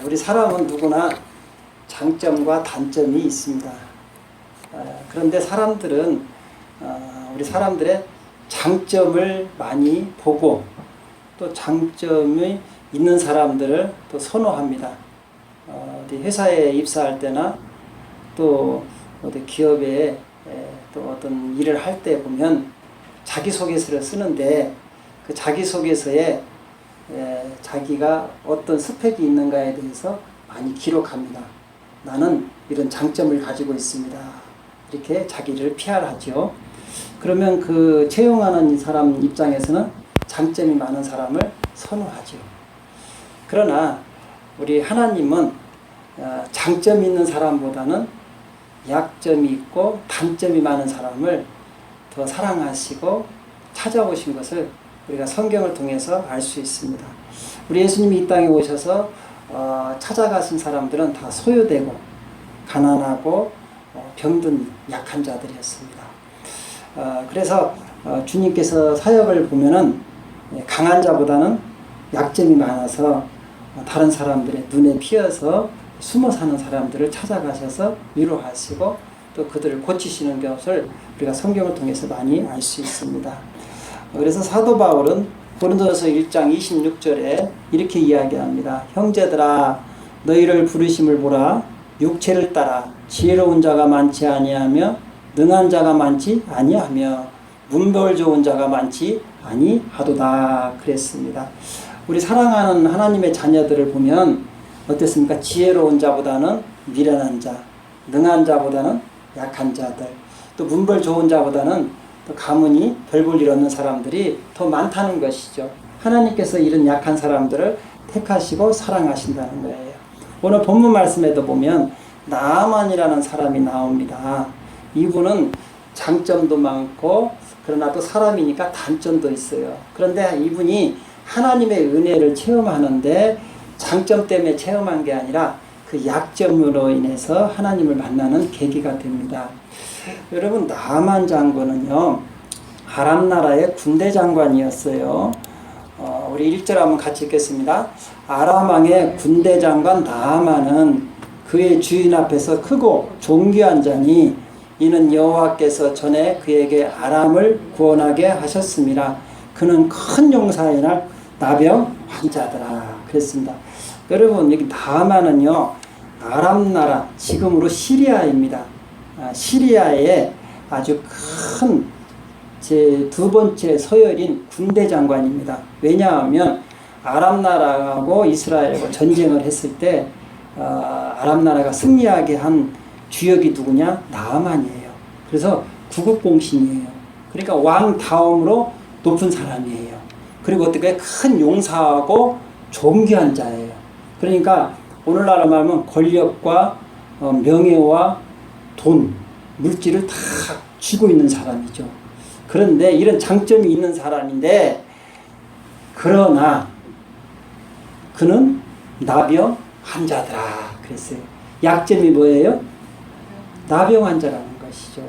우리 사람은 누구나 장점과 단점이 있습니다. 그런데 사람들은 우리 사람들의 장점을 많이 보고 또 장점이 있는 사람들을 또 선호합니다. 어디 회사에 입사할 때나 또 어디 기업에 또 어떤 일을 할 때 보면 자기소개서를 쓰는데 그 자기소개서에 자기가 어떤 스펙이 있는가에 대해서 많이 기록합니다. 나는 이런 장점을 가지고 있습니다. 이렇게 자기를 PR하죠. 그러면 그 채용하는 사람 입장에서는 장점이 많은 사람을 선호하죠. 그러나 우리 하나님은 장점이 있는 사람보다는 약점이 있고 단점이 많은 사람을 더 사랑하시고 찾아오신 것을 우리가 성경을 통해서 알 수 있습니다. 우리 예수님이 이 땅에 오셔서 찾아가신 사람들은 다 소유되고 가난하고 병든 약한 자들이었습니다. 그래서 주님께서 사역을 보면은 강한 자보다는 약점이 많아서 다른 사람들의 눈에 피어서 숨어 사는 사람들을 찾아가셔서 위로하시고 또 그들을 고치시는 것을 우리가 성경을 통해서 많이 알 수 있습니다. 그래서 사도 바울은 고린도전서 1장 26절에 이렇게 이야기합니다. 형제들아 너희를 부르심을 보라. 육체를 따라 지혜로운 자가 많지 아니하며 능한 자가 많지 아니하며 문벌 좋은 자가 많지 아니하도다 그랬습니다. 우리 사랑하는 하나님의 자녀들을 보면 어땠습니까? 지혜로운 자보다는 미련한 자, 능한 자보다는 약한 자들, 또 문벌 좋은 자보다는 또 가문이 별 볼 일 없는 사람들이 더 많다는 것이죠. 하나님께서 이런 약한 사람들을 택하시고 사랑하신다는 거예요. 오늘 본문 말씀에도 보면 나아만이라는 사람이 나옵니다. 이분은 장점도 많고 그러나 또 사람이니까 단점도 있어요. 그런데 이분이 하나님의 은혜를 체험하는데 장점 때문에 체험한 게 아니라 그 약점으로 인해서 하나님을 만나는 계기가 됩니다. 여러분 나만 장군은요 아람 나라의 군대 장관이었어요. 우리 1절 한번 같이 읽겠습니다. 아람 왕의 군대 장관 나아만은 그의 주인 앞에서 크고 존귀한 자니 이는 여호와께서 전에 그에게 아람을 구원하게 하셨습니다. 그는 큰 용사의 날 나병 환자더라 그랬습니다. 여러분 여기 나아만은요 아람 나라 지금으로 시리아입니다. 시리아의 아주 큰 제 두 번째 서열인 군대 장관입니다. 왜냐하면 아람 나라하고 이스라엘하고 전쟁을 했을 때 아람 나라가 승리하게 한 주역이 누구냐? 나아만이에요. 그래서 구국공신이에요. 그러니까 왕 다음으로 높은 사람이에요. 그리고 어떻게 큰 용사하고 존귀한 자예요. 그러니까 오늘날로 말하면 권력과 명예와 돈, 물질을 다 쥐고 있는 사람이죠. 그런데 이런 장점이 있는 사람인데 그러나 그는 나병 환자더라 그랬어요. 약점이 뭐예요? 나병 환자라는 것이죠.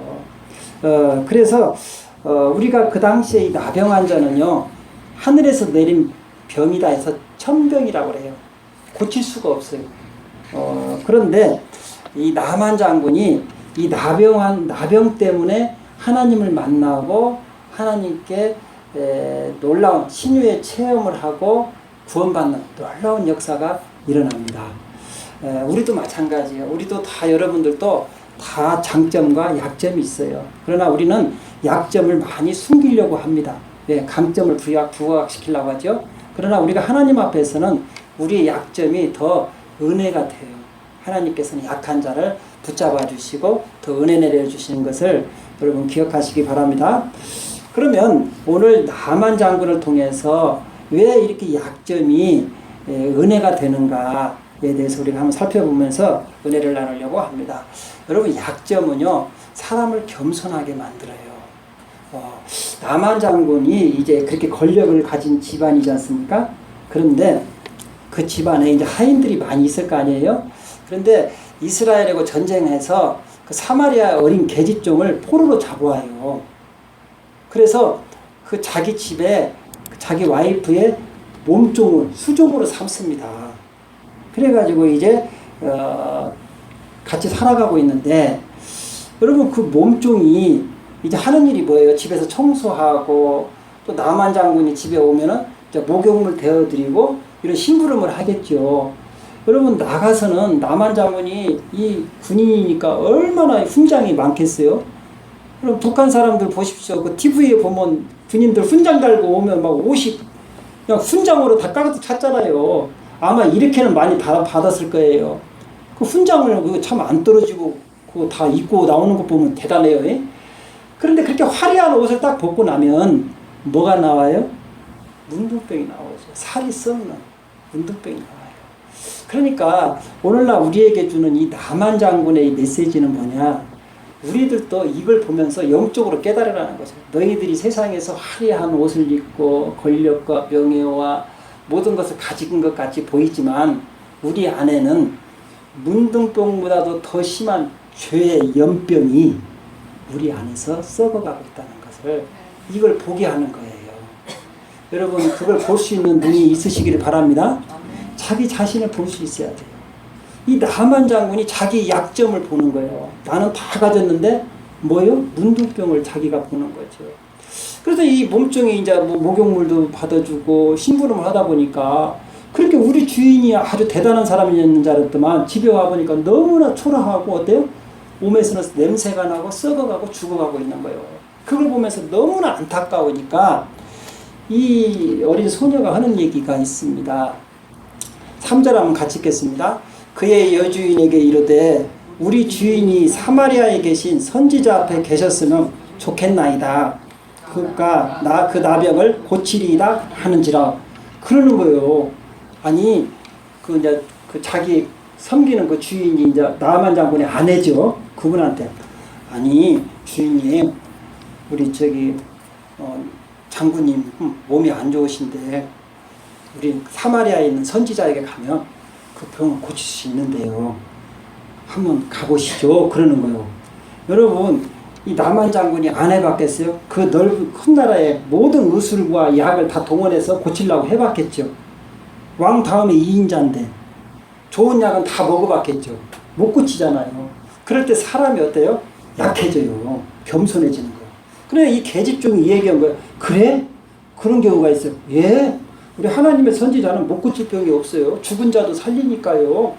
그래서 우리가 그 당시에 이 나병 환자는요 하늘에서 내린 병이다 해서 천병이라고 그래요. 고칠 수가 없어요. 그런데 이 나만 장군이 이 나병 때문에 하나님을 만나고 하나님께 놀라운 신유의 체험을 하고 구원받는 놀라운 역사가 일어납니다. 우리도 마찬가지예요. 우리도 다 여러분들도 다 장점과 약점이 있어요. 그러나 우리는 약점을 많이 숨기려고 합니다. 강점을 부각시키려고 하죠. 그러나 우리가 하나님 앞에서는 우리의 약점이 더 은혜가 돼요. 하나님께서는 약한 자를 붙잡아 주시고 더 은혜 내려주시는 것을 여러분 기억하시기 바랍니다. 그러면 오늘 나만 장군을 통해서 왜 이렇게 약점이 은혜가 되는가에 대해서 우리가 한번 살펴보면서 은혜를 나누려고 합니다. 여러분 약점은요 사람을 겸손하게 만들어요. 나만 장군이 이제 그렇게 권력을 가진 집안이지 않습니까? 그런데 그 집안에 이제 하인들이 많이 있을 거 아니에요? 그런데 이스라엘하고 전쟁해서 그 사마리아 어린 계집종을 포로로 잡아와요. 그래서 그 자기 집에 자기 와이프의 몸종을 수종으로 삼습니다. 그래가지고 이제 같이 살아가고 있는데, 여러분 그 몸종이 이제 하는 일이 뭐예요? 집에서 청소하고, 또 남한 장군이 집에 오면은 이제 목욕물 데워드리고 이런 심부름을 하겠죠. 여러분 나가서는 남한 장군이 이 군인이니까 얼마나 훈장이 많겠어요? 그럼 북한 사람들 보십시오. 그 TV에 보면 군인들 훈장 달고 오면 막 옷이 그냥 훈장으로 다 까가지고 찼잖아요. 아마 이렇게는 많이 받았을 거예요. 그 훈장을 참 안 떨어지고 그거 다 입고 나오는 거 보면 대단해요. 예? 그런데 그렇게 화려한 옷을 딱 벗고 나면 뭐가 나와요? 문둥병이 나오죠. 살이 썩는 문둥병이 나와요. 그러니까 오늘날 우리에게 주는 이 남한 장군의 메시지는 뭐냐? 우리들도 이걸 보면서 영적으로 깨달으라는 거죠. 너희들이 세상에서 화려한 옷을 입고 권력과 명예와 모든 것을 가진 것 같이 보이지만 우리 안에는 문둥병보다도 더 심한 죄의 연병이 우리 안에서 썩어가고 있다는 것을 이걸 보게 하는 거예요. 여러분 그걸 볼 수 있는 눈이 있으시기를 바랍니다. 자기 자신을 볼 수 있어야 돼요. 이 남한 장군이 자기 약점을 보는 거예요. 나는 다 가졌는데 뭐요? 문둥병을 자기가 보는 거죠. 그래서 이 몸종이 이제 뭐 목욕물도 받아주고 심부름을 하다 보니까 그렇게 우리 주인이 아주 대단한 사람이었는 줄 알았더만 집에 와보니까 너무나 초라하고 어때요? 몸에서는 냄새가 나고 썩어가고 죽어가고 있는 거예요. 그걸 보면서 너무나 안타까우니까 이 어린 소녀가 하는 얘기가 있습니다. 3절 한번 같이 읽겠습니다. 그의 여주인에게 이르되 우리 주인이 사마리아에 계신 선지자 앞에 계셨으면 좋겠나이다. 그러니까 나 그 나병을 고치리이다 하는지라 그러는 거예요. 아니 그 이제 그 자기 섬기는 그 주인이 이제 나만 장군의 아내죠. 그분한테 아니 주인님 우리 저기 장군님 몸이 안 좋으신데 우리 사마리아에 있는 선지자에게 가면 그 병을 고칠 수 있는데요. 한번 가보시죠. 그러는 거예요. 여러분 이 남한 장군이 안 해봤겠어요? 그 넓은 큰 나라의 모든 의술과 약을 다 동원해서 고치려고 해봤겠죠. 왕 다음에 2인자인데 좋은 약은 다 먹어봤겠죠. 못 고치잖아요. 그럴 때 사람이 어때요? 약해져요. 겸손해지는 거예요. 그래 이 계집종이 이 얘기한 거예요. 그래? 그런 경우가 있어요. 예? 우리 하나님의 선지자는 못 고칠 병이 없어요. 죽은 자도 살리니까요.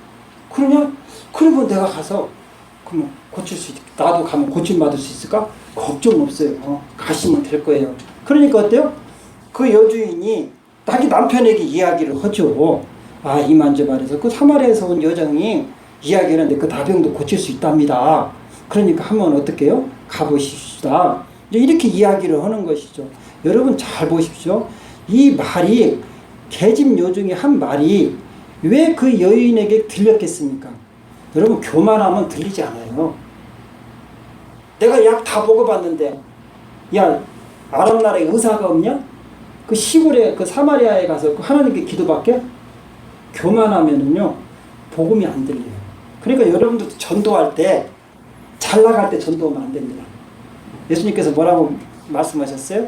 그러냐? 그러면 내가 가서 그러면 고칠 수 있을까? 나도 가면 고침받을 수 있을까? 걱정 없어요. 가시면 될 거예요. 그러니까 어때요? 그 여주인이 자기 남편에게 이야기를 하죠. 아 이만저 말해서 그 사마리아에서 온 여정이 이야기하는데 그 나병도 고칠 수 있답니다. 그러니까 한번 어떻게 해요? 가보십시다. 이렇게 이야기를 하는 것이죠. 여러분 잘 보십시오. 이 말이 계집 여중의 한 말이 왜 그 여인에게 들렸겠습니까? 여러분 교만하면 들리지 않아요. 내가 약 다 먹어봤는데 야 아랍 나라에 의사가 없냐? 그 시골에 그 사마리아에 가서 그 하나님께 기도받게? 교만하면은요 복음이 안 들려요. 그러니까 여러분들도 전도할 때 잘 나갈 때 전도하면 안 됩니다. 예수님께서 뭐라고 말씀하셨어요?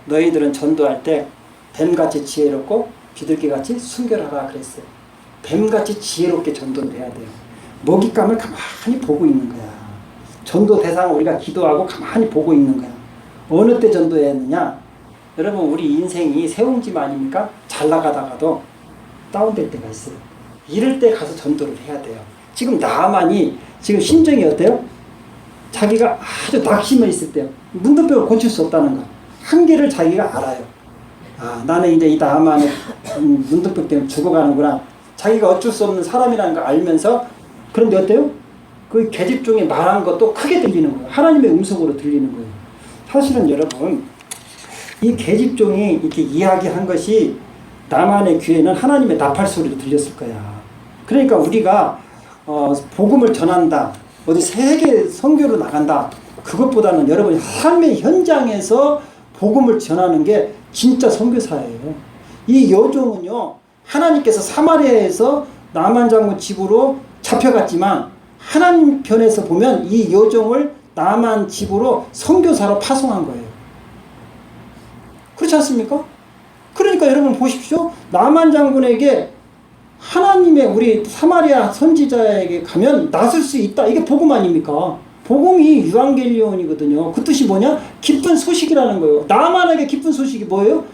너희들은 전도할 때 뱀같이 지혜롭고 비둘기같이 순결하라 그랬어요. 뱀같이 지혜롭게 전도를 해야 돼요. 먹잇감을 가만히 보고 있는 거야. 전도 대상을 우리가 기도하고 가만히 보고 있는 거야. 어느 때 전도해야 하느냐? 여러분 우리 인생이 세움집 아닙니까? 잘 나가다가도 다운될 때가 있어요. 이럴 때 가서 전도를 해야 돼요. 지금 나만이 지금 심정이 어때요? 자기가 아주 낙심해 있을 때요. 문둥병을 고칠 수 없다는 거. 한계를 자기가 알아요. 아 나는 이제 이 나만의 문둥병 때문에 죽어가는구나. 자기가 어쩔 수 없는 사람이라는 걸 알면서 그런데 어때요? 그 계집종이 말한 것도 크게 들리는 거예요. 하나님의 음성으로 들리는 거예요. 사실은 여러분 이 계집종이 이렇게 이야기한 것이 나만의 귀에는 하나님의 나팔 소리로 들렸을 거야. 그러니까 우리가 복음을 전한다. 어디 세계 선교로 나간다. 그것보다는 여러분 삶의 현장에서 복음을 전하는 게 진짜 선교사예요. 이 여종은요. 하나님께서 사마리아에서 나만 장군 집으로 잡혀갔지만 하나님 편에서 보면 이 여종을 나만 집으로 선교사로 파송한 거예요. 그렇지 않습니까? 그러니까 여러분 보십시오. 나만 장군에게 하나님의 우리 사마리아 선지자에게 가면 낫을 수 있다. 이게 복음 아닙니까? 복음이 유앙겔리온이거든요. 그 뜻이 뭐냐? 기쁜 소식이라는 거예요. 나만에게 기쁜 소식이 뭐예요?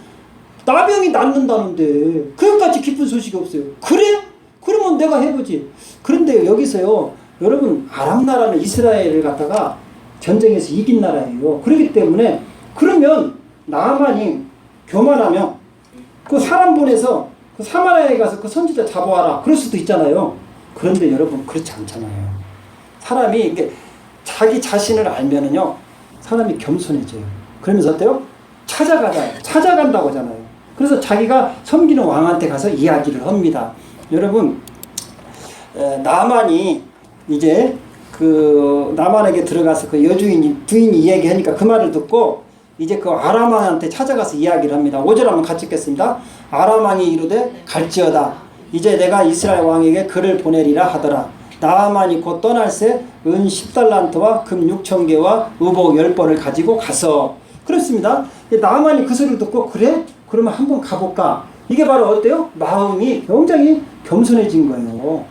나병이 낫는다는데 그것까지 기쁜 소식이 없어요. 그래? 그러면 내가 해보지. 그런데 여기서요, 여러분, 아람 나라는 이스라엘을 갖다가 전쟁에서 이긴 나라예요. 그렇기 때문에 그러면 나만이 교만하면 그 사람 보내서 그 사마리아에 가서 그 선지자 잡아와라. 그럴 수도 있잖아요. 그런데 여러분, 그렇지 않잖아요. 사람이 이게 자기 자신을 알면은요, 사람이 겸손해져요. 그러면서 어때요? 찾아간다고 하잖아요. 그래서 자기가 섬기는 왕한테 가서 이야기를 합니다. 여러분, 나만이 이제 그 나만에게 들어가서 그 부인이 이야기하니까 그 말을 듣고 이제 그 아람 왕한테 찾아가서 이야기를 합니다. 5절 한번 같이 읽겠습니다. 아람 왕이 이르되 갈지어다. 이제 내가 이스라엘 왕에게 글을 보내리라 하더라. 나만이 곧 떠날새 은 10달란트와 금 6,000개와 의복 10벌을 가지고 가서. 그렇습니다. 나만이 그 소리를 듣고 그래? 그러면 한번 가볼까? 이게 바로 어때요? 마음이 굉장히 겸손해진 거예요.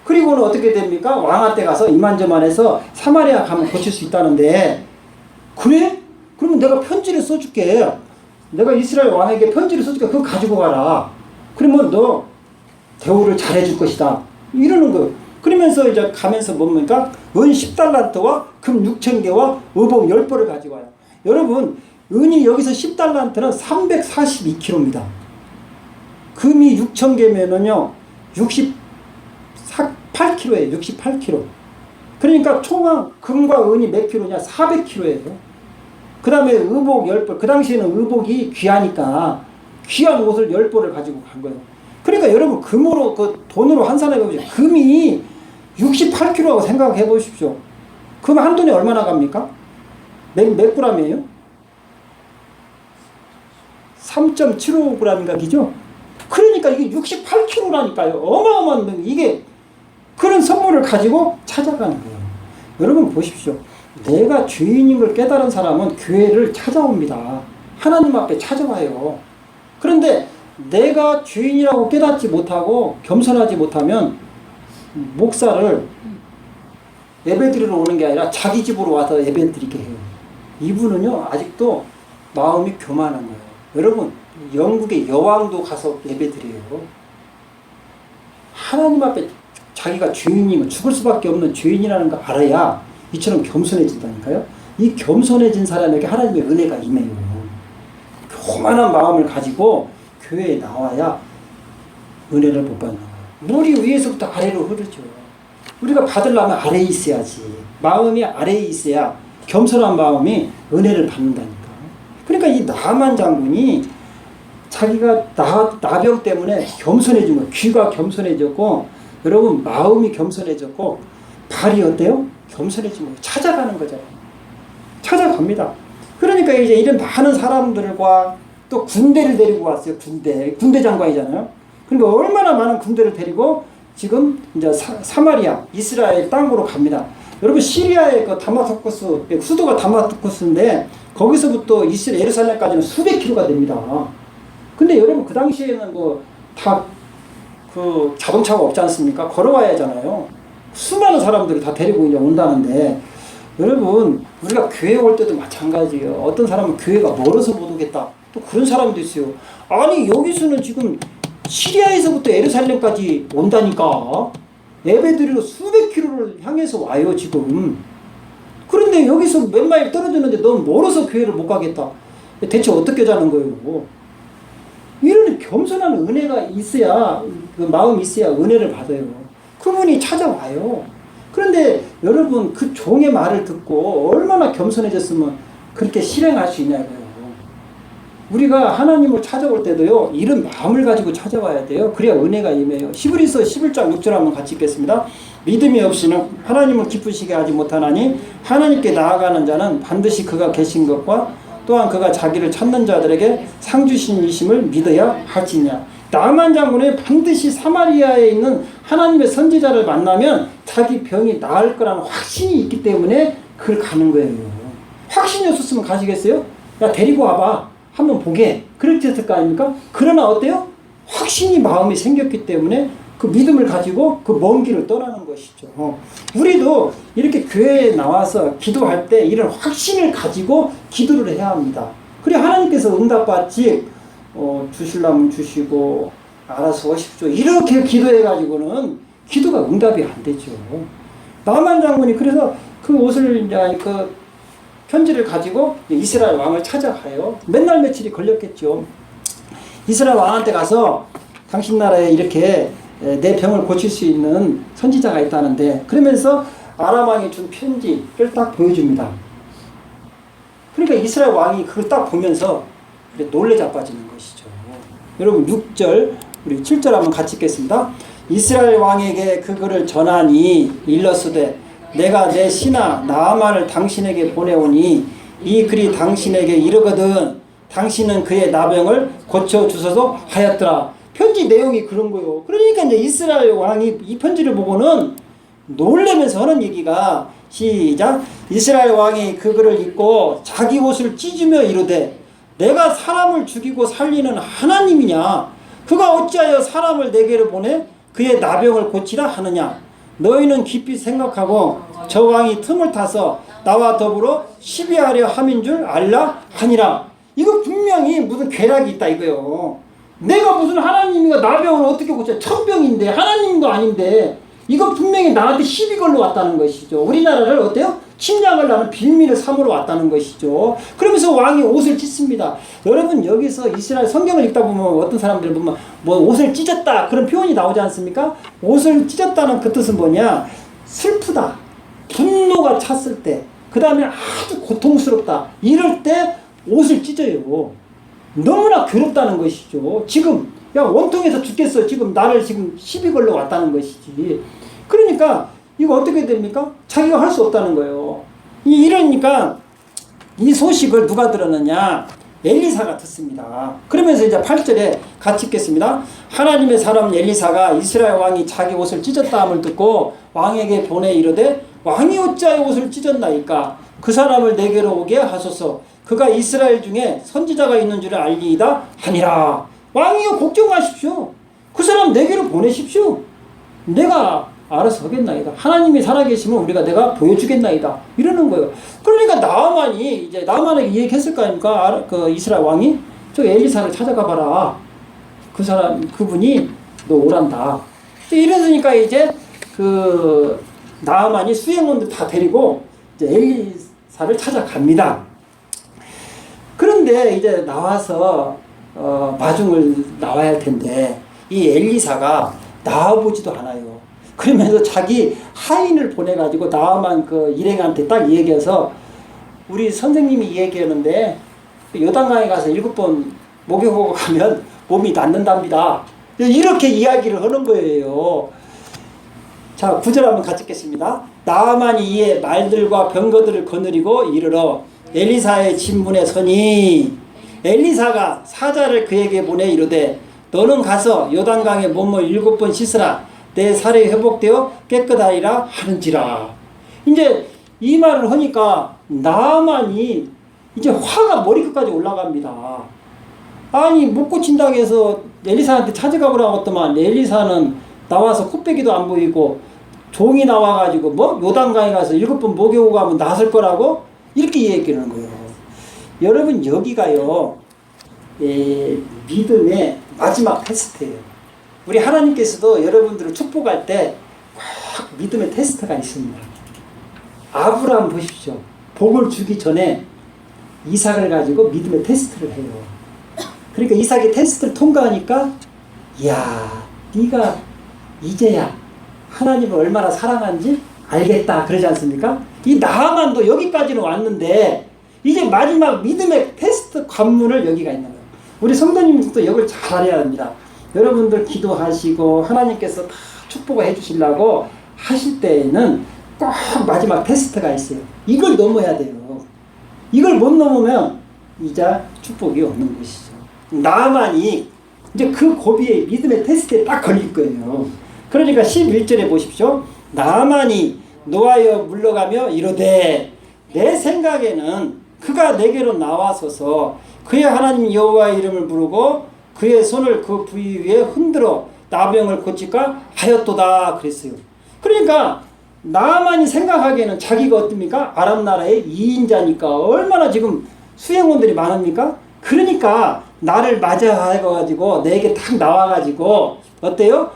그리고는 어떻게 됩니까? 왕한테 가서 이만저만해서 사마리아 가면 고칠 수 있다는데, 그래? 그러면 내가 편지를 써줄게. 내가 이스라엘 왕에게 편지를 써줄게. 그거 가지고 가라. 그러면 너 대우를 잘해줄 것이다. 이러는 거예요. 그러면서 이제 가면서 뭡니까? 은 10달란트와 금 6,000개와 의복 10벌을 가지고 와요. 여러분, 은이 여기서 10달란트는 342kg입니다. 금이 6,000개면은요, 68kg예요. 68kg. 그러니까 총 금과 은이 몇 킬로냐? 400kg예요. 그 다음에 의복 10벌. 그 당시에는 의복이 귀하니까 귀한 옷을 10벌을 가지고 간 거예요. 그러니까 여러분, 금으로, 그 돈으로 환산해 보십시오. 금이 68kg라고 생각해 보십시오. 금 한 돈이 얼마나 갑니까? 몇 g이에요? 3.75g인가 기죠? 그러니까 이게 68kg라니까요. 어마어마한, 이게 그런 선물을 가지고 찾아가는 거예요. 여러분 보십시오. 내가 주인인 걸 깨달은 사람은 교회를 찾아옵니다. 하나님 앞에 찾아와요. 그런데 내가 주인이라고 깨닫지 못하고 겸손하지 못하면 목사를 예배드리러 오는 게 아니라 자기 집으로 와서 예배드리게 해요. 이분은요, 아직도 마음이 교만한 거예요. 여러분, 영국의 여왕도 가서 예배드려요. 하나님 앞에 자기가 주인이고 죽을 수밖에 없는 주인이라는 거 알아야 이처럼 겸손해진다니까요. 이 겸손해진 사람에게 하나님의 은혜가 임해요. 교만한 마음을 가지고 교회에 나와야 은혜를 못 받는 거예요. 물이 위에서부터 아래로 흐르죠. 우리가 받으려면 아래에 있어야지. 마음이 아래에 있어야 겸손한 마음이 은혜를 받는다니까. 그러니까 이 나만 장군이 자기가 나병 때문에 겸손해진 거예요. 귀가 겸손해졌고, 여러분, 마음이 겸손해졌고, 발이 어때요? 겸손해진 거예요. 찾아가는 거잖아요. 찾아갑니다. 그러니까 이제 이런 많은 사람들과 또 군대를 데리고 왔어요. 군대 장관이잖아요. 그러니까 얼마나 많은 군대를 데리고 지금 이제 사마리아, 이스라엘 땅으로 갑니다. 여러분, 시리아의 그 다마스커스, 수도가 다마스커스인데 거기서부터 예루살렘까지는 수백 킬로가 됩니다. 근데 여러분, 그 당시에는 뭐 다 그 자동차가 없지 않습니까? 걸어와야 하잖아요. 수많은 사람들을 다 데리고 이제 온다는데, 여러분, 우리가 교회 올 때도 마찬가지예요. 어떤 사람은 교회가 멀어서 못 오겠다. 또 그런 사람도 있어요. 아니, 여기서는 지금 시리아에서부터 예루살렘까지 온다니까. 예배드리러 수백 킬로를 향해서 와요, 지금. 그런데 여기서 몇 마일 떨어졌는데 너무 멀어서 교회를 못 가겠다. 대체 어떻게 자는 거예요? 이런 겸손한 은혜가 있어야, 그 마음이 있어야 은혜를 받아요. 그분이 찾아와요. 그런데 여러분, 그 종의 말을 듣고 얼마나 겸손해졌으면 그렇게 실행할 수 있냐고요. 우리가 하나님을 찾아올 때도요, 이런 마음을 가지고 찾아와야 돼요. 그래야 은혜가 임해요. 히브리서 11장 6절 한번 같이 읽겠습니다. 믿음이 없이는 하나님을 기쁘시게 하지 못하나니 하나님께 나아가는 자는 반드시 그가 계신 것과 또한 그가 자기를 찾는 자들에게 상 주신 이심을 믿어야 할지냐. 나만 장군은 반드시 사마리아에 있는 하나님의 선지자를 만나면 자기 병이 나을 거라는 확신이 있기 때문에 그걸 가는 거예요. 확신이 없었으면 가시겠어요? 야, 데리고 와봐. 한번 보게. 그렇게 했을 거 아닙니까? 그러나 어때요? 확신이 마음에 생겼기 때문에 그 믿음을 가지고 그 먼 길을 떠나는 것이죠. 우리도 이렇게 교회에 나와서 기도할 때 이런 확신을 가지고 기도를 해야 합니다. 그래 하나님께서 응답받지 주실라면 주시고 알아서 오십시오. 이렇게 기도해 가지고는 기도가 응답이 안 되죠. 나만 장군이 그래서 그 옷을 이제 그 편지를 가지고 이스라엘 왕을 찾아가요. 맨날 며칠이 걸렸겠죠. 이스라엘 왕한테 가서 당신 나라에 이렇게 내 병을 고칠 수 있는 선지자가 있다는데, 그러면서 아람 왕이 준 편지를 딱 보여줍니다. 그러니까 이스라엘 왕이 그걸 딱 보면서 놀래 자빠지는 것이죠. 여러분 6절 우리 7절 한번 같이 읽겠습니다. 이스라엘 왕에게 그 글을 전하니 일러스되 내가 내 신하 나아만을 당신에게 보내오니 이 글이 당신에게 이르거든 당신은 그의 나병을 고쳐주소서 하였더라. 편지 내용이 그런 거요. 그러니까 이제 이스라엘 왕이 이 편지를 보고는 놀라면서 하는 얘기가, 시작. 이스라엘 왕이 그 글을 읽고 자기 옷을 찢으며 이르되 내가 사람을 죽이고 살리는 하나님이냐? 그가 어찌하여 사람을 내게로 보내 그의 나병을 고치라 하느냐? 너희는 깊이 생각하고 저 왕이 틈을 타서 나와 더불어 시비하려 함인 줄 알라 하니라. 이거 분명히 무슨 괴락이 있다 이거요. 내가 무슨 하나님이가 나병을 어떻게 고쳐? 천병인데 하나님도 아닌데 이거 분명히 나한테 시비 걸러 왔다는 것이죠. 우리나라를 어때요? 침략을 하는 빌미를 삼으러 왔다는 것이죠. 그러면서 왕이 옷을 찢습니다. 여러분 여기서 이스라엘 성경을 읽다 보면 어떤 사람들은 보면 뭐 옷을 찢었다 그런 표현이 나오지 않습니까? 옷을 찢었다는 그 뜻은 뭐냐? 슬프다, 분노가 찼을 때, 그 다음에 아주 고통스럽다 이럴 때 옷을 찢어요. 너무나 괴롭다는 것이죠. 지금 야 원통해서 죽겠어. 지금 나를 지금 시비 걸러 왔다는 것이지. 그러니까 이거 어떻게 됩니까? 자기가 할 수 없다는 거예요. 이러니까 이 소식을 누가 들었느냐? 엘리사가 듣습니다. 그러면서 이제 8절에 같이 읽겠습니다. 하나님의 사람 엘리사가 이스라엘 왕이 자기 옷을 찢었다함을 듣고 왕에게 보내 이르되 왕이 어찌하여 옷을 찢었나이까? 그 사람을 내게로 오게 하소서. 그가 이스라엘 중에 선지자가 있는 줄을 알리이다 하니라. 왕이여 걱정 마십시오. 그 사람 내게로 보내십시오. 내가 알아서 하겠나이다. 하나님이 살아계시면 내가 보여주겠나이다. 이러는 거예요. 그러니까 나아만에게 얘기했을 거 아닙니까? 그 이스라엘 왕이 저 엘리사를 찾아가 봐라. 그분이 너 오란다. 이러니까 이제 그 나아만이 수행원들 다 데리고 이제 엘리사를 찾아갑니다. 그런데 이제 나와서 마중을 나와야 할 텐데 이 엘리사가 나와보지도 않아요. 그러면서 자기 하인을 보내가지고 나아만 그 일행한테 딱 얘기해서 우리 선생님이 얘기하는데 요단강에 가서 7번 목욕하고 가면 몸이 낫는답니다. 이렇게 이야기를 하는 거예요. 자, 9절 한번 같이 읽겠습니다. 나아만이 이에 말들과 병거들을 거느리고 이르러 엘리사의 진문에 서니 엘리사가 사자를 그에게 보내 이르되 너는 가서 요단강에 몸을 7번 씻으라. 내 살이 회복되어 깨끗하리라 하는지라. 이제 이 말을 하니까 나아만이 이제 화가 머리끝까지 올라갑니다. 아니 못 고친다고 해서 엘리사한테 찾아가보라고 했더만 엘리사는 나와서 코빼기도 안 보이고 종이 나와가지고 뭐 요단강에 가서 7번 목욕하고 가면 낫을 거라고 이렇게 얘기하는 거예요. 여러분 여기가요 믿음의 마지막 테스트예요. 우리 하나님께서도 여러분들을 축복할 때 꼭 믿음의 테스트가 있습니다. 아브라함 보십시오. 복을 주기 전에 이삭을 가지고 믿음의 테스트를 해요. 그러니까 이삭이 테스트를 통과하니까 이야 네가 이제야 하나님을 얼마나 사랑하는지 알겠다 그러지 않습니까? 이 나아만도 여기까지는 왔는데 이제 마지막 믿음의 테스트 관문을 여기가 있는 거예요. 우리 성도님들도 이걸 잘 알아야 합니다. 여러분들 기도하시고 하나님께서 다 축복을 해주시려고 하실 때에는 꼭 마지막 테스트가 있어요. 이걸 넘어야 돼요. 이걸 못 넘으면 이제 축복이 없는 것이죠. 나아만이 이제 그 고비의 믿음의 테스트에 딱 걸릴 거예요. 그러니까 11절에 보십시오. 나아만이 노하여 물러가며 이르되 내 생각에는 그가 내게로 나와서서 그의 하나님 여호와의 이름을 부르고 그의 손을 그 부위 위에 흔들어 나병을 고칠까 하였도다 그랬어요. 그러니까 나만이 생각하기에는 자기가 어떻습니까? 아랍 나라의 2인자니까 얼마나 지금 수행원들이 많습니까? 그러니까 나를 맞이해가지고 내게 딱 나와가지고 어때요?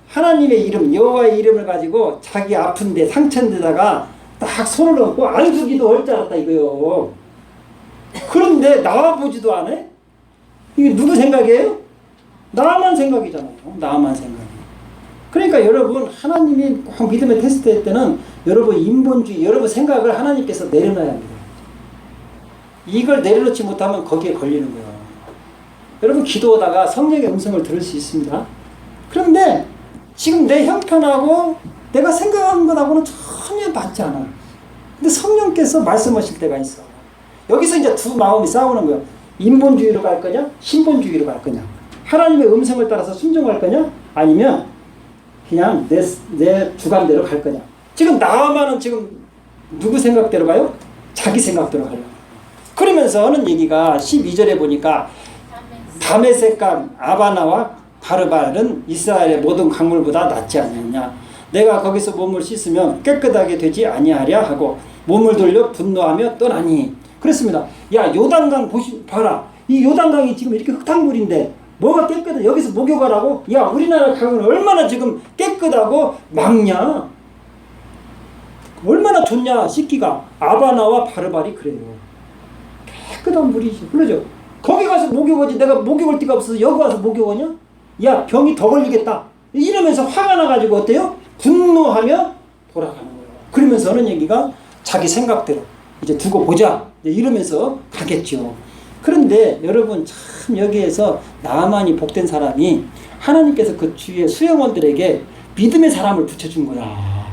하나님의 이름, 여호와의 이름을 가지고 자기 아픈데 상처인데다가 딱 손을 얹고 안수기도 할 줄 알았다 이거요. 그런데 나와보지도 않아? 이게 누구 생각이에요? 나만 생각이잖아요. 나만 생각. 그러니까 여러분 하나님이 꼭 믿음의 테스트 할 때는 여러분 인본주의, 여러분 생각을 하나님께서 내려놔야 합니다. 이걸 내려놓지 못하면 거기에 걸리는 거예요. 여러분 기도하다가 성령의 음성을 들을 수 있습니다. 그런데 지금 내 형편하고 내가 생각한 것하고는 전혀 맞지 않아. 근데 성령께서 말씀하실 때가 있어. 여기서 이제 두 마음이 싸우는 거예요. 인본주의로 갈 거냐? 신본주의로 갈 거냐? 하나님의 음성을 따라서 순종할 거냐? 아니면 그냥 내 주관대로 갈 거냐? 지금 나만은 지금 누구 생각대로 가요? 자기 생각대로 가요. 그러면서 하는 얘기가 12절에 보니까 다메섹강 아바나와 바르발은 이스라엘의 모든 강물보다 낫지 않느냐. 내가 거기서 몸을 씻으면 깨끗하게 되지 아니하랴 하고 몸을 돌려 분노하며 떠나니. 그렇습니다. 야 요단강 봐라. 이 요단강이 지금 이렇게 흙탕물인데 뭐가 깨끗해? 여기서 목욕하라고? 야 우리나라 강은 얼마나 지금 깨끗하고 맑냐? 얼마나 좋냐 씻기가. 아바나와 바르발이 그래요. 깨끗한 물이지. 그러죠. 거기 가서 목욕하지. 내가 목욕할 데가 없어서 여기 와서 목욕하냐? 야 병이 더 걸리겠다. 이러면서 화가 나가지고 어때요? 분노하며 돌아가는 거예요. 그러면서 하는 얘기가 자기 생각대로 이제 두고 보자. 이러면서 가겠죠. 그런데 여러분 참 여기에서 나만이 복된 사람이 하나님께서 그 주위의 수행원들에게 믿음의 사람을 붙여준 거야.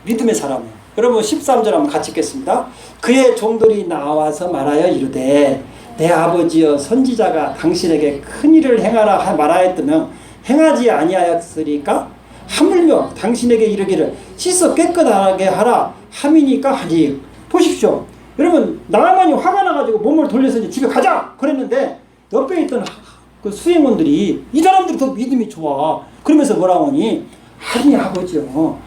믿음의 사람을. 여러분 13절 한번 같이 읽겠습니다. 그의 종들이 나와서 말하여 이르되 내 아버지여 선지자가 당신에게 큰 일을 행하라 말하였다면 행하지 아니하였으리까? 하물며 당신에게 이르기를 씻어 깨끗하게 하라 함이니까 하지. 보십시오. 여러분 나만이 화가 나가지고 몸을 돌려서 이제 집에 가자 그랬는데 옆에 있던 그 수행원들이 이 사람들이 더 믿음이 좋아. 그러면서 뭐라고 하니? 아니 아버지요.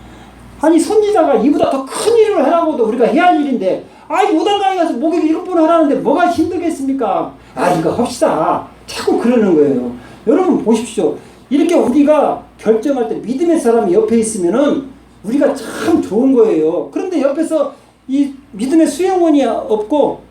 아니 선지자가 이보다 더 큰 일을 하라고도 우리가 해야 할 일인데 아이 요단강에 가서 목욕 7번 하라는데 뭐가 힘들겠습니까? 아 이거 합시다. 자꾸 그러는 거예요. 여러분 보십시오. 이렇게 우리가 결정할 때 믿음의 사람이 옆에 있으면은 우리가 참 좋은 거예요. 그런데 옆에서 이 믿음의 수행원이 없고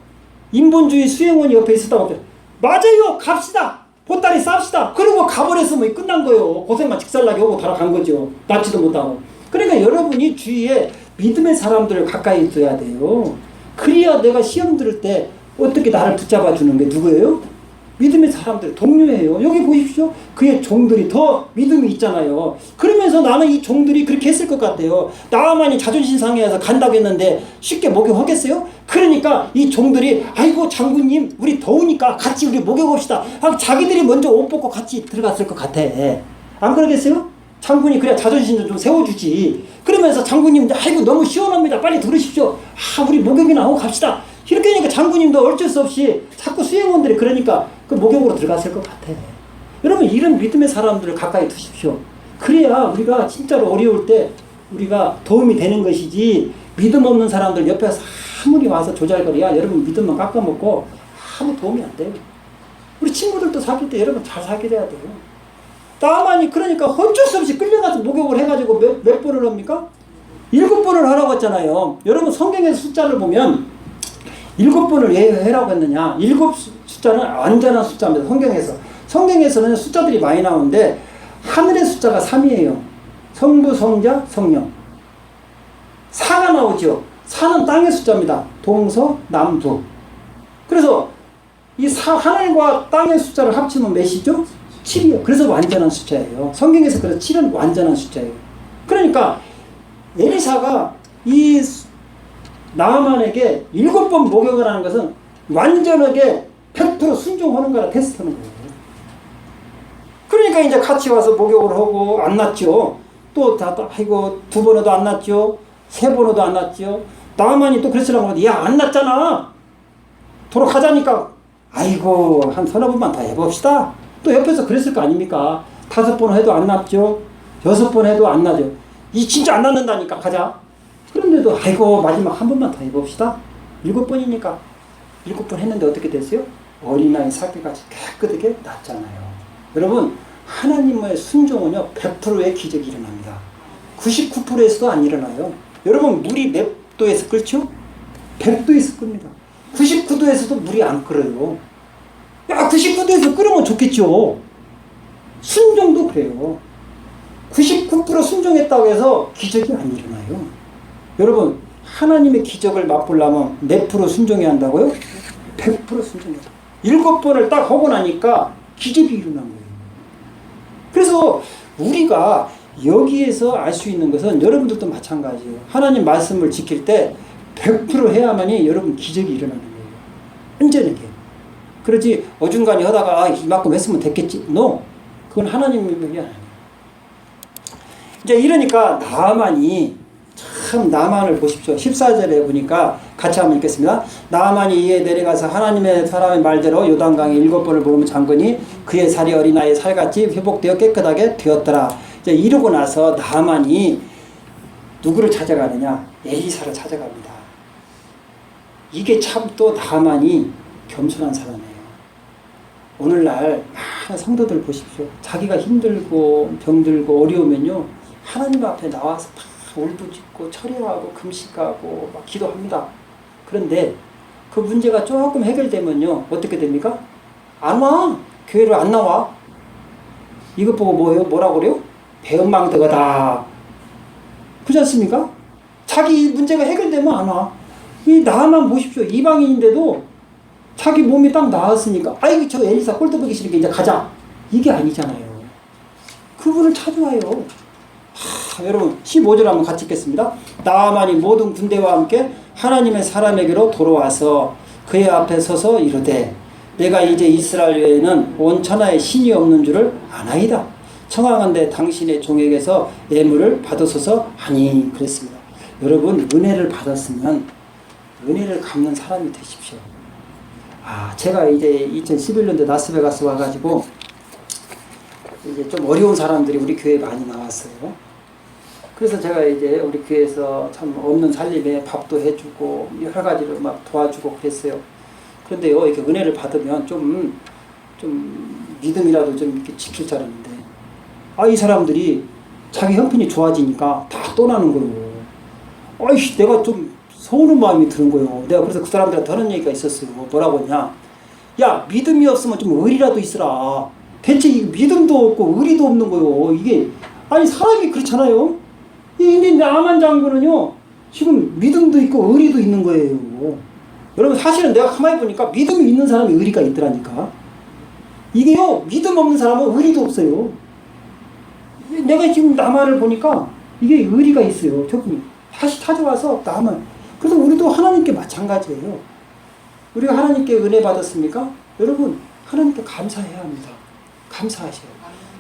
인본주의 수행원이 옆에 있었다고 하죠. 맞아요. 갑시다. 보따리 쌉시다. 그리고 가버렸으면 끝난 거예요. 고생만 직살나게 하고 돌아간 거죠. 낫지도 못하고. 그러니까 여러분이 주위에 믿음의 사람들을 가까이 둬야 돼요. 그래야 내가 시험 들을 때 어떻게 나를 붙잡아 주는 게 누구예요? 믿음의 사람들, 동료예요. 여기 보십시오. 그의 종들이 더 믿음이 있잖아요. 그러면서 나는 이 종들이 그렇게 했을 것 같아요. 나만이 자존심 상해서 간다고 했는데 쉽게 목욕하겠어요? 그러니까 이 종들이 아이고 장군님 우리 더우니까 같이 우리 목욕합시다. 자기들이 먼저 옷 벗고 같이 들어갔을 것 같아. 안 그러겠어요? 장군이 그래야 자존심 좀 세워주지. 그러면서 장군님 아이고 너무 시원합니다. 빨리 들으십시오. 우리 목욕이나 하고 갑시다. 이렇게 하니까 장군님도 어쩔 수 없이 자꾸 수행원들이 그러니까 그 목욕으로 들어갔을 것 같아. 여러분 이런 믿음의 사람들을 가까이 두십시오. 그래야 우리가 진짜로 어려울 때 우리가 도움이 되는 것이지 믿음 없는 사람들 옆에서 아무리 와서 조잘거려야 여러분 믿음만 깎아먹고 아무 도움이 안 돼요. 우리 친구들도 사귈 때 여러분 잘 사귀어야 돼요. 나만이 그러니까 어쩔 수 없이 끌려가서 목욕을 해가지고 몇 번을 합니까? 7번을 하라고 했잖아요. 여러분 성경의 숫자를 보면 7번을 왜 해라고 했느냐? 7 숫자는 완전한 숫자입니다. 성경에서는 숫자들이 많이 나오는데 하늘의 숫자가 3이에요. 성부, 성자, 성령. 4가 나오죠. 4는 땅의 숫자입니다. 동서, 남북. 그래서 이 하늘과 땅의 숫자를 합치면 몇이죠? 7이요. 그래서 완전한 숫자예요. 성경에서 그래서 7은 완전한 숫자예요. 그러니까 에리사가 이 나아만에게 7번 목욕을 하는 것은 완전하게 100% 순종하는 거라 테스트하는 거예요. 그러니까 이제 같이 와서 목욕을 하고 안 낫죠. 또 아이고 2번 해도 안 낫죠. 3번 해도 안 낫죠. 나아만이 또 그랬으라고 하는데 야 안 낫잖아. 돌아가자니까 아이고 한 서너 번만 더 해봅시다. 또 옆에서 그랬을 거 아닙니까? 5번 해도 안 낫죠. 6번 해도 안 나죠. 이 진짜 안 낫는다니까. 가자. 그런데도 아이고 마지막 한 번만 더 해봅시다. 7번이니까 7번 했는데 어떻게 됐어요? 어린아이 사기같이 깨끗하게 낫잖아요. 여러분 하나님의 순종은요 100%의 기적이 일어납니다. 99%에서도 안 일어나요. 여러분 물이 몇 도에서 끓죠? 100도에서 끓습니다. 99도에서도 물이 안 끓어요. 야 99도에서 끓으면 좋겠죠. 순종도 그래요. 99% 순종했다고 해서 기적이 안 일어나요. 여러분 하나님의 기적을 맛보려면 몇 프로 순종해야 한다고요? 100% 순종해야 돼요. 7번을 딱 하고 나니까 기적이 일어난 거예요. 그래서 우리가 여기에서 알 수 있는 것은 여러분들도 마찬가지예요. 하나님 말씀을 지킬 때 100% 해야만이 여러분 기적이 일어나는 거예요. 완전하게. 그렇지 어중간히 하다가 이만큼 했으면 됐겠지. No. 그건 하나님의 명이 아니에요. 이제 이러니까 나만을 보십시오. 14절에 보니까 같이 한번 읽겠습니다. 나만이 이에 내려가서 하나님의 사람의 말대로 요단강에 7번을 부으면 잠그니 그의 살이 어린아이의 살같이 회복되어 깨끗하게 되었더라. 이제 이러고 나서 나만이 누구를 찾아가느냐? 엘리사를 찾아갑니다. 이게 참 또 나만이 겸손한 사람이에요. 오늘날 많은 성도들 보십시오. 자기가 힘들고 병들고 어려우면요 하나님 앞에 나와서 다 울부짖고 철회하고 금식하고 막 기도합니다. 그런데 그 문제가 조금 해결되면요 어떻게 됩니까? 안 와. 교회로 안 나와. 이것 보고 뭐라고 그래요? 배은망덕하다. 그렇지 않습니까? 자기 문제가 해결되면 안 와. 이 나만 보십시오. 이방인인데도 자기 몸이 딱 나았으니까 아이고 저 엘리사 꼴도 보기 싫으니까 이제 가자. 이게 아니잖아요. 그분을 찾아와요. 여러분 15절 한번 같이 읽겠습니다. 나아만이 모든 군대와 함께 하나님의 사람에게로 돌아와서 그의 앞에 서서 이르되 내가 이제 이스라엘 외에는 온 천하에 신이 없는 줄을 아나이다. 청하건대 당신의 종에게서 예물을 받으소서 하니 그랬습니다. 여러분 은혜를 받았으면 은혜를 갚는 사람이 되십시오. 제가 이제 2011년도에 라스베가스 와가지고 이제 좀 어려운 사람들이 우리 교회에 많이 나왔어요. 그래서 제가 이제 우리 교회에서 참 없는 살림에 밥도 해주고 여러 가지로 막 도와주고 그랬어요. 그런데요, 이렇게 은혜를 받으면 좀 믿음이라도 좀 이렇게 지킬 줄 알았는데, 이 사람들이 자기 형편이 좋아지니까 다 떠나는 거예요. 아이씨, 내가 좀 서운한 마음이 드는 거예요. 내가 그래서 그 사람들한테 하는 얘기가 있었어요. 뭐라고 했냐? 야, 믿음이 없으면 좀 의리라도 있으라. 대체 믿음도 없고 의리도 없는 거예요. 이게, 사람이 그렇잖아요. 근데 나만 장군은요, 지금 믿음도 있고 의리도 있는 거예요. 여러분, 사실은 내가 가만히 보니까 믿음이 있는 사람이 의리가 있더라니까. 이게요, 믿음 없는 사람은 의리도 없어요. 내가 지금 나만을 보니까 이게 의리가 있어요. 저분이 다시 찾아와서 나만. 그래서 우리도 하나님께 마찬가지예요. 우리가 하나님께 은혜 받았습니까? 여러분, 하나님께 감사해야 합니다. 감사하셔요.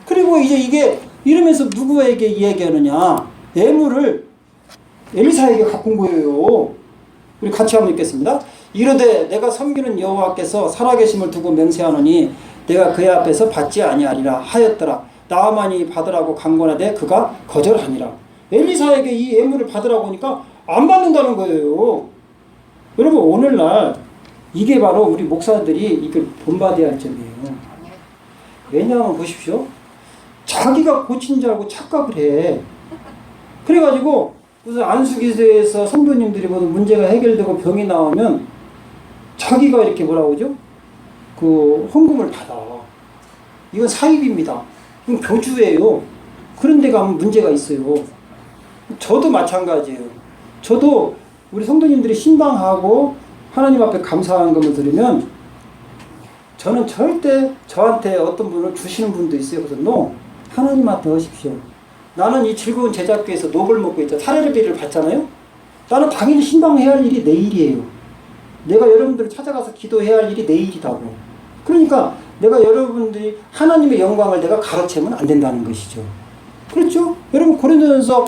그리고 이제 이게 이러면서 누구에게 이야기하느냐? 예물을 엘리사에게 갖고 온 거예요. 우리 같이 한번 읽겠습니다. 이르되 내가 섬기는 여호와께서 살아계심을 두고 맹세하노니 내가 그의 앞에서 받지 아니하리라 하였더라. 나아만이 받으라고 강권하되 그가 거절하니라. 엘리사에게 이 예물을 받으라고 하니까 안 받는다는 거예요. 여러분, 오늘날 이게 바로 우리 목사들이 이걸 본받아야 할 점이에요. 왜냐하면 보십시오. 자기가 고친 줄 알고 착각을 해. 그래가지고 무슨 안수기도에서 성도님들이 무슨 문제가 해결되고 병이 나오면 자기가 이렇게 뭐라고 하죠? 그 헌금을 받아. 이건 사입입니다. 이건 교주예요. 그런 데 가면 문제가 있어요. 저도 마찬가지예요. 저도 우리 성도님들이 신방하고 하나님 앞에 감사한 것을 들으면 저는 절대 저한테 어떤 분을 주시는 분도 있어요. 그래서 no, 하나님 앞에 하십시오. 나는 이 즐거운 제작교에서 녹을 먹고 있죠. 사례비를 받잖아요. 나는 당연히 신방해야 할 일이 내일이에요. 내가 여러분들을 찾아가서 기도해야 할 일이 내일이라고. 그러니까 내가 여러분들이 하나님의 영광을 내가 가로채면 안 된다는 것이죠. 그렇죠? 여러분, 고린도전서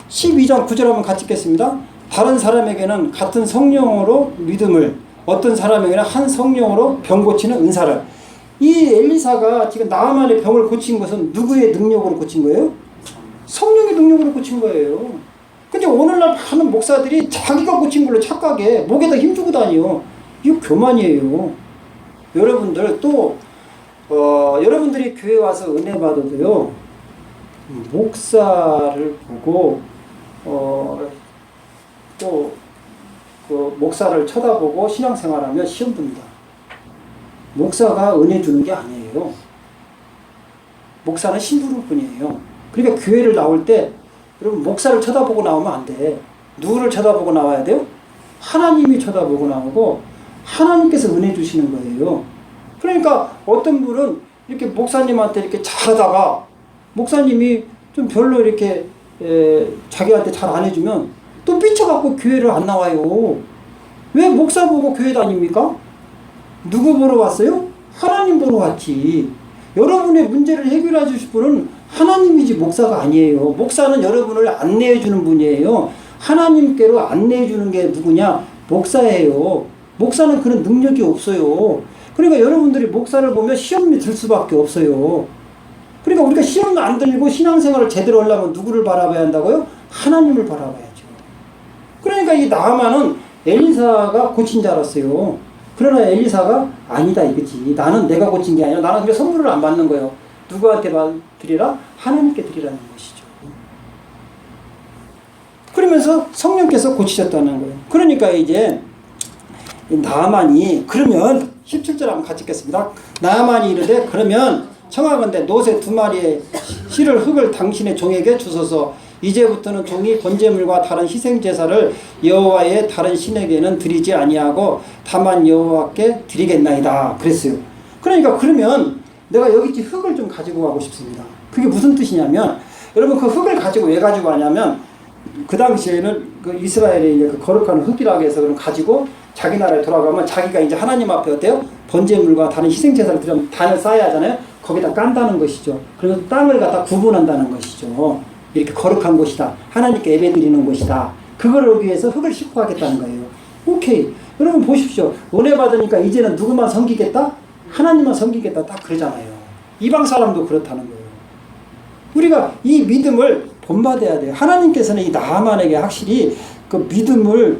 12장 9절 한번 같이 읽겠습니다. 다른 사람에게는 같은 성령으로 믿음을, 어떤 사람에게는 한 성령으로 병 고치는 은사를. 이 엘리사가 지금 나아만의 병을 고친 것은 누구의 능력으로 고친 거예요? 성령의 능력으로 고친 거예요. 근데 오늘날 많은 목사들이 자기가 고친 걸로 착각해 목에다 힘주고 다녀. 이거 교만이에요. 여러분들 또 여러분들이 교회 와서 은혜 받아도요, 목사를 보고 또 그 목사를 쳐다보고 신앙생활하면 시험 봅니다. 목사가 은혜 주는 게 아니에요. 목사는 심부름 뿐이에요. 그러니까 교회를 나올 때 여러분 목사를 쳐다보고 나오면 안 돼. 누구를 쳐다보고 나와야 돼요? 하나님이 쳐다보고 나오고 하나님께서 은혜 주시는 거예요. 그러니까 어떤 분은 이렇게 목사님한테 이렇게 잘하다가 목사님이 좀 별로 이렇게 자기한테 잘 안 해주면 또 삐쳐갖고 교회를 안 나와요. 왜 목사 보고 교회 다닙니까? 누구 보러 왔어요? 하나님 보러 왔지. 여러분의 문제를 해결해 주실 분은 하나님이지 목사가 아니에요. 목사는 여러분을 안내해 주는 분이에요. 하나님께로 안내해 주는 게 누구냐? 목사예요. 목사는 그런 능력이 없어요. 그러니까 여러분들이 목사를 보면 시험이 들 수밖에 없어요. 그러니까 우리가 시험 안 들고 신앙생활을 제대로 하려면 누구를 바라봐야 한다고요? 하나님을 바라봐야죠. 그러니까 이 나아만은 엘리사가 고친 줄 알았어요. 그러나 엘리사가 아니다 이거지. 나는 내가 고친 게 아니라 나는 그냥 선물을 안 받는 거예요. 누구한테 드리라? 하나님께 드리라는 것이죠. 그러면서 성령께서 고치셨다는 거예요. 그러니까 이제 나아만이 그러면 17절 한번 같이 읽겠습니다. 나아만이 이르되 그러면 청하건대 노새 2마리의 실을 흙을 당신의 종에게 주소서. 이제부터는 종이 번제물과 다른 희생제사를 여호와의 다른 신에게는 드리지 아니하고 다만 여호와께 드리겠나이다 그랬어요. 그러니까 그러면 내가 여기 흙을 좀 가지고 가고 싶습니다. 그게 무슨 뜻이냐면 여러분 그 흙을 가지고 왜 가지고 가냐면 그 당시에는 그 이스라엘의 이제 그 거룩한 흙이라고 해서 그럼 가지고 자기 나라에 돌아가면 자기가 이제 하나님 앞에 어때요? 번제물과 다른 희생제사를 드리면 단을 쌓아야 하잖아요. 거기다 깐다는 것이죠. 그래서 땅을 갖다 구분한다는 것이죠. 이렇게 거룩한 곳이다. 하나님께 예배드리는 곳이다. 그거를 위해서 흙을 싣고 가겠다는 거예요. 오케이. 여러분 보십시오. 은혜 받으니까 이제는 누구만 섬기겠다? 하나님만 섬기겠다. 딱 그러잖아요. 이방 사람도 그렇다는 거예요. 우리가 이 믿음을 본받아야 돼요. 하나님께서는 이 나아만에게 확실히 그 믿음을